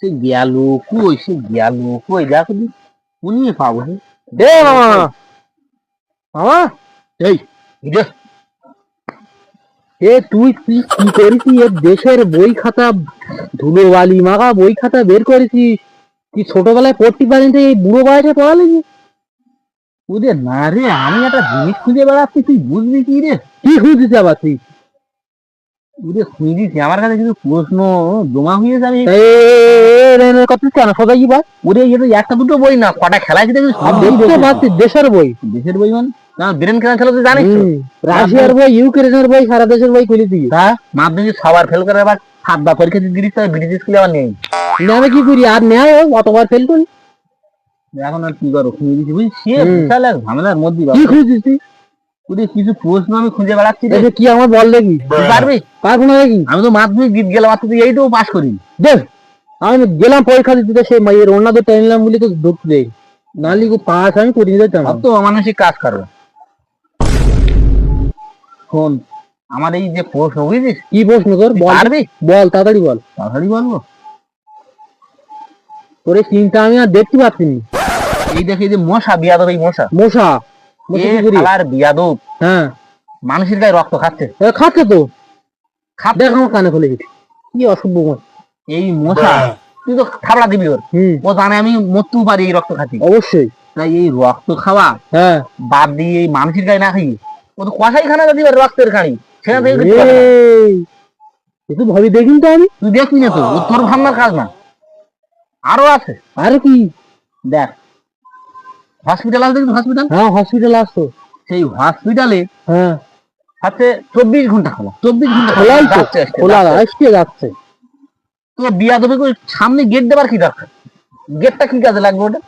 সে গেল কই সে গেল কই দেখো উনি পাবো এ মামা মামা এই এ তুই কি করেছিস এর দেশের বই খাতা ধুলো বালি মাখা বই খাতা বের করেছিস তুই ছোটবেলায় পড়তে পারিনি এই বুড়ো বয়সে পড়ালি ওদের না রে আমি একটা জিনিস খুঁজে বেড়াচ্ছি তুই বুঝবি কি রে কি খুঁজছিস আবার তুই ওদের খুঁজেছি আমার কাছে কিছু প্রশ্ন জমা হয়েছে আমি কত কেন সবাই কি বল ওরে একটা দুটো বই না কটা খেলা আছে দেশের বই মানে না ব্রেন খেলা খেলা তো জানিস রাশিয়ার বই ইউক্রেনের বই সারা দেশের বই খুলেছি হ্যাঁ মাধ্যমিক সবার ফেল করে আবার সাতবার পরীক্ষা দিতে দিতে ব্রিটিশ স্কুলে আবার নেই আমি কি করি আর নেয় অতবার ফেল করি এখন আর কি করো খুঁজে দিচ্ছি বুঝছি বিশাল এক ঝামেলার মধ্যে কি খুঁজছিস তুই ওদের কিছু প্রশ্ন আমি খুঁজে বেড়াচ্ছি কি আমার বল দেখি পারবি পারবো না দেখি আমি তো মাধ্যমিক গীত গেলাম আর তুই এইটাও পাস করি দেখ আমি গেলাম পরীক্ষা দিতে সেই মাইয়ের অন্য তো টেনলাম বলে তো ঢুকতে দেই নালি কো পাস আমি করে দিতাম তো মানসিক কাজ করবে শোন আমার এই যে প্রশ্ন বুঝছিস কি প্রশ্ন তোর পারবি বল তাড়াতাড়ি বলবো তোর এই চিন্তা আমি আর দেখতে পাচ্ছি না এই দেখে যে মশা বিয়াদব এই মশা বিয়াদব হ্যাঁ মানুষের গায়ে রক্ত খাচ্ছে তো দেখ আমার কানে খুলে গেছি কি অসভ্য এই মশা তুই তো থাবড়া দিবি ওর ও জানে আমি মরতেও পারি এই রক্ত খাচ্ছি অবশ্যই তাই এই রক্ত খাওয়া হ্যাঁ বাদ দিয়ে এই মানুষের গায়ে না খাই ও তো কষাই খানা যদি রক্তের খানি সেখান থেকে তুই ভাবি দেখিন তো আমি তুই দেখবি না তো তোর ভাবনার কাজ না আরো আছে আর কি দেখ হসপিটাল আছে হসপিটাল হ্যাঁ হসপিটাল আসতো সেই হসপিটালে হ্যাঁ আছে 24 ঘন্টা খোলা 24 ঘন্টা খোলা যাচ্ছে তো বিয়া দেবে সামনে গেট দেবার কি দরকার গেটটা কি কাজে লাগবে ওটা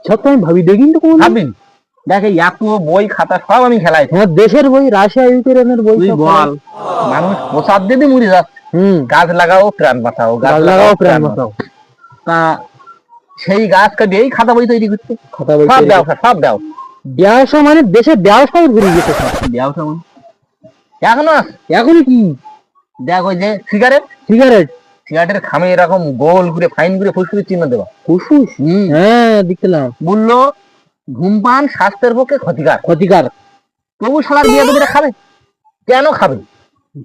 সব তো আমি ভাবি দেখিন তো কোন ভাবিন দেখে এত বই খাতা সব আমি খেলাই হ্যাঁ দেশের বই রাশিয়া ইউক্রেনের বই তুই বল মানুষ প্রসাদ দিয়ে মরে যাচ্ছে গাছ লাগাও প্রাণ বাঁচাও গাছ লাগাও প্রাণ বাঁচাও তা সেই গাছ কাটিয়ে এই খাতা বই তৈরি করতে সব ব্যবসা মানে দেশের ব্যবসা ঘুরে গেছে ব্যবসা মানে এখনো কি দেখ ওই যে সিগারেটের খামে এরকম গোল করে ফাইন করে ফুসফুসের চিহ্ন দেওয়া ফুসফুস হ্যাঁ দেখলাম বললো ধূমপান স্বাস্থ্যের পক্ষে ক্ষতিকার তবু শালার বিয়ে দেবে খাবে কেন খাবে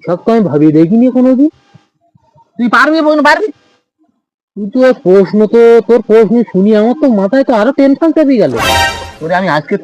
সব তো আমি ভাবি দেখিনি কোনোদিন তুই পারবি তুই তো তোর প্রশ্ন শুনি আমার তো মাথায় তো আরো টেনশন চেপে গেল ওরে আমি আজকে